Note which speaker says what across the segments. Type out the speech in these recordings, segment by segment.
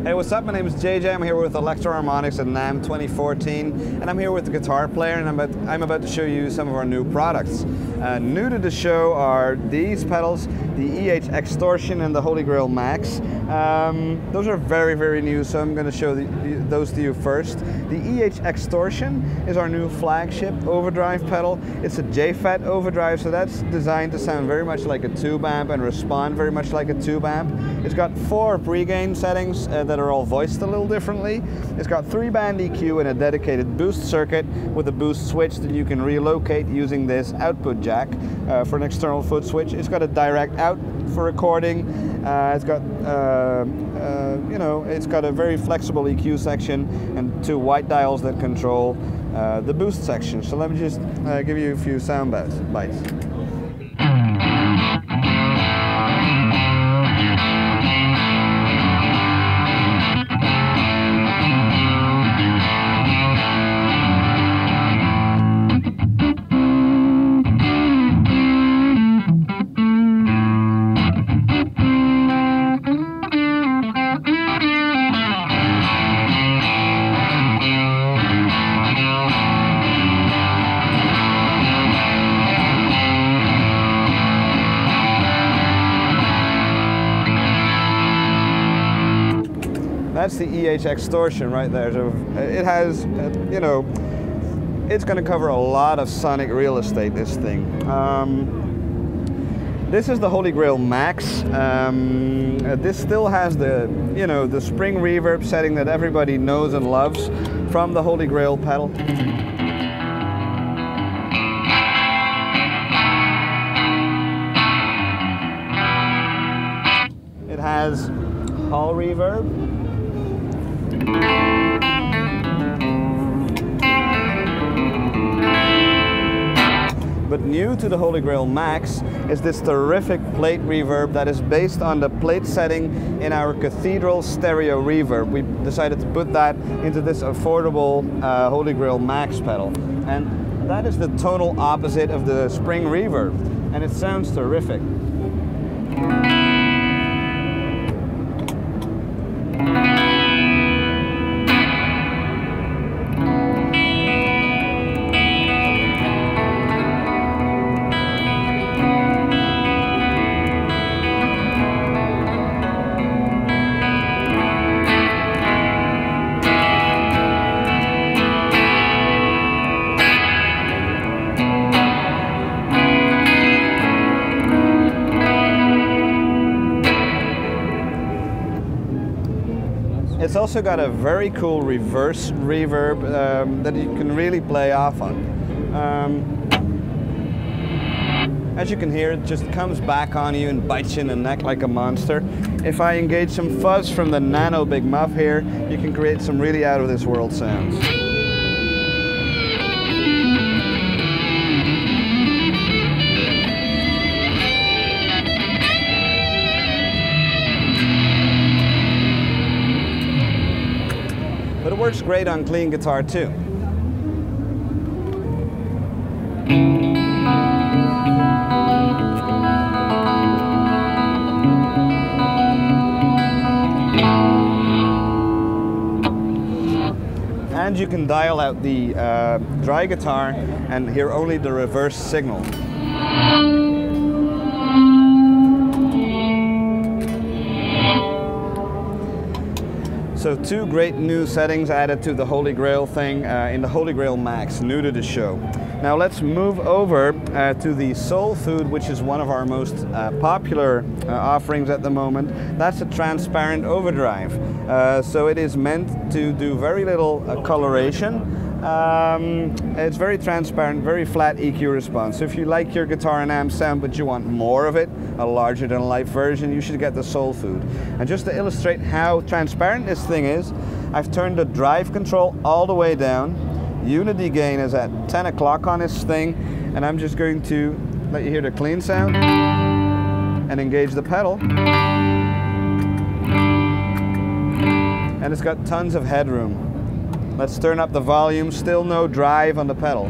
Speaker 1: Hey, what's up? My name is JJ. I'm here with Electro-Harmonix at NAMM 2014, and I'm here with the guitar player, and I'm about to show you some of our new products. New to the show are these pedals, the EH Extortion and the Holy Grail Max. Those are very, very new, so I'm going to show those to you first. The EH Extortion is our new flagship overdrive pedal. It's a JFET overdrive, so that's designed to sound very much like a tube amp and respond very much like a tube amp. It's got 4 pre-gain settings that are all voiced a little differently. It's got 3-band EQ and a dedicated boost circuit with a boost switch that you can relocate using this output jack for an external foot switch. It's got a direct out for recording. It's got it's got a very flexible EQ section and 2 white dials that control the boost section. So let me just give you a few sound bites. That's the EH Extortion right there. So it has, it's going to cover a lot of sonic real estate, this thing. This is the Holy Grail Max. This still has the, the spring reverb setting that everybody knows and loves from the Holy Grail pedal. It has hall reverb. But new to the Holy Grail Max is this terrific plate reverb that is based on the plate setting in our Cathedral stereo reverb. We decided to put that into this affordable Holy Grail Max pedal. And that is the tonal opposite of the spring reverb. And it sounds terrific. It's also got a very cool reverse reverb that you can really play off on. As you can hear, it just comes back on you and bites you in the neck like a monster. If I engage some fuzz from the Nano Big Muff here, you can create some really out of this world sounds. But it works great on clean guitar too. And you can dial out the dry guitar and hear only the reverse signal. So 2 great new settings added to the Holy Grail thing in the Holy Grail Max, new to the show. Now let's move over to the Soulfood, which is one of our most popular offerings at the moment. That's a transparent overdrive. So it is meant to do very little coloration. It's very transparent, very flat EQ response. So if you like your guitar and amp sound but you want more of it, a larger than life version, you should get the Soulfood. And just to illustrate how transparent this thing is, I've turned the drive control all the way down. Unity gain is at 10 o'clock on this thing, and I'm just going to let you hear the clean sound and engage the pedal. And it's got tons of headroom. Let's turn up the volume, still no drive on the pedal.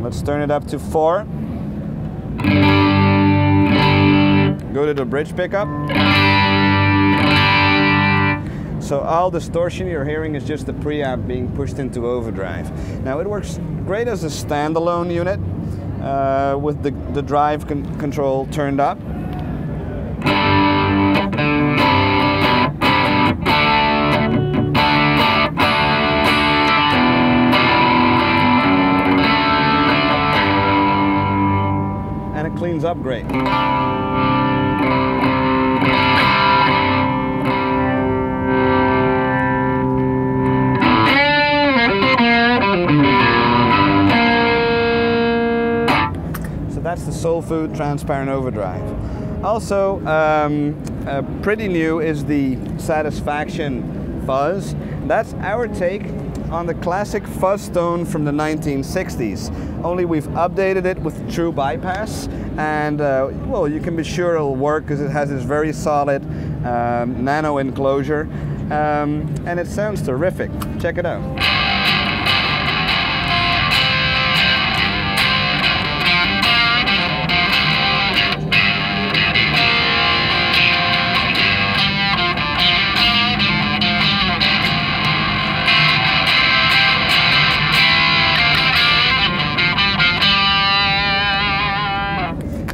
Speaker 1: Let's turn it up to 4. Go to the bridge pickup. So all distortion you're hearing is just the preamp being pushed into overdrive. Now it works great as a standalone unit with the drive control turned up. And it cleans up great. That's the Soulfood transparent overdrive. Also, pretty new is the Satisfaction Fuzz. That's our take on the classic fuzz tone from the 1960s. Only we've updated it with true bypass, and well, you can be sure it'll work because it has this very solid nano enclosure, and it sounds terrific. Check it out.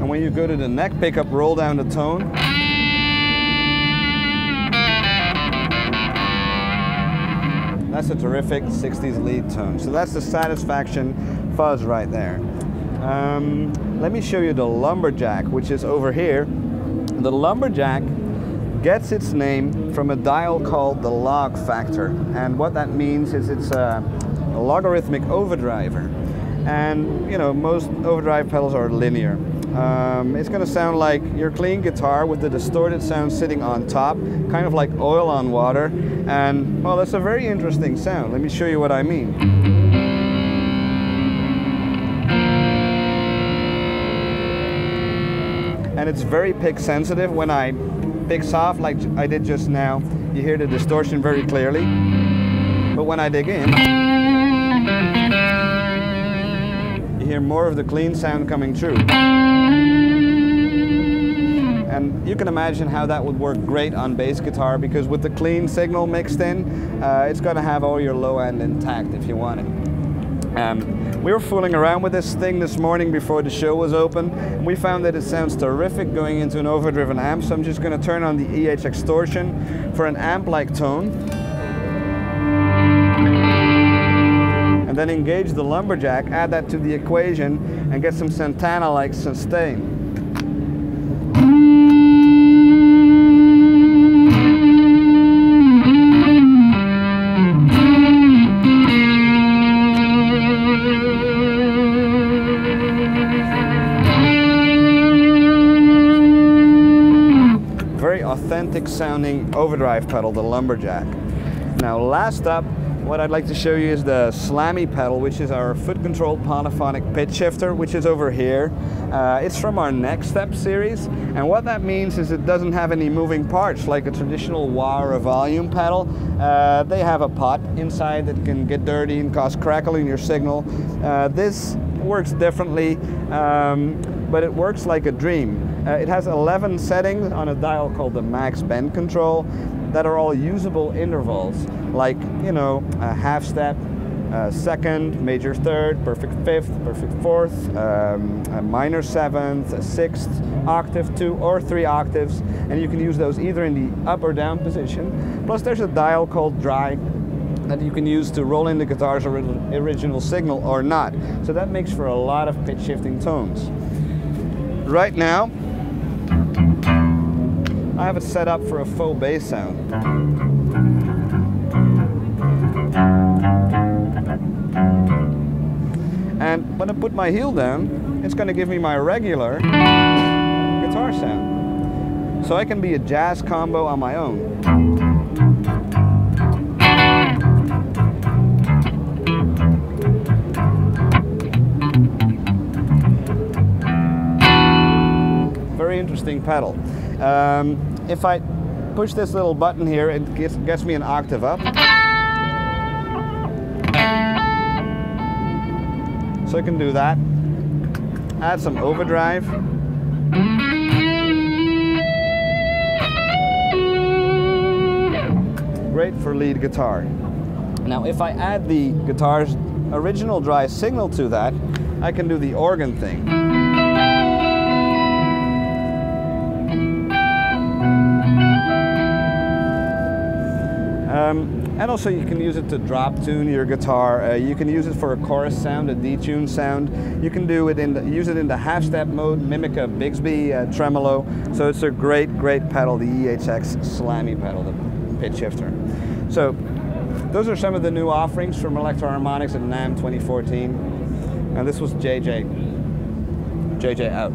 Speaker 1: When you go to the neck pickup, roll down the tone. That's a terrific 60s lead tone. So that's the Satisfaction Fuzz right there. Let me show you the Lumberjack, which is over here. The Lumberjack gets its name from a dial called the log factor. And what that means is it's a logarithmic overdriver. And you know, most overdrive pedals are linear. It's going to sound like your clean guitar with the distorted sound sitting on top, kind of like oil on water. And well, that's a very interesting sound. Let me show you what I mean. And it's very pick sensitive. When I pick soft like I did just now, you hear the distortion very clearly. But when I dig in, you hear more of the clean sound coming through. And you can imagine how that would work great on bass guitar, because with the clean signal mixed in, it's going to have all your low end intact if you want it. We were fooling around with this thing this morning before the show was open, and we found that it sounds terrific going into an overdriven amp, so I'm just going to turn on the EH extortion for an amp-like tone. And then engage the Lumberjack, add that to the equation, and get some Santana-like sustain. Very authentic sounding overdrive pedal, the Lumberjack. Now last up, what I'd like to show you is the Slammy pedal, which is our foot-controlled polyphonic pitch shifter, which is over here. It's from our Next Step series, and what that means is it doesn't have any moving parts like a traditional wah or a volume pedal. They have a pot inside that can get dirty and cause crackling in your signal. This works differently, but it works like a dream. It has 11 settings on a dial called the Max Bend Control that are all usable intervals, like, you know, a half step, a second, major third, perfect fifth, perfect fourth, a minor seventh, a sixth, octave, 2 or 3 octaves, and you can use those either in the up or down position. Plus there's a dial called Dry that you can use to roll in the guitar's original signal or not. So that makes for a lot of pitch shifting tones. Right now, I have it set up for a faux bass sound. And when I put my heel down, it's going to give me my regular guitar sound. So I can be a jazz combo on my own. Very interesting pedal. If I push this little button here, it gets me an octave up. So I can do that. Add some overdrive. great for lead guitar. Now if I add the guitar's original dry signal to that, I can do the organ thing. And also you can use it to drop tune your guitar. You can use it for a chorus sound, a detune sound. You can do it use it in the half-step mode, mimic a Bigsby tremolo. So it's a great pedal, the EHX Slammy pedal, the pitch shifter. So those are some of the new offerings from Electro-Harmonix at NAMM 2014. And this was JJ. JJ out.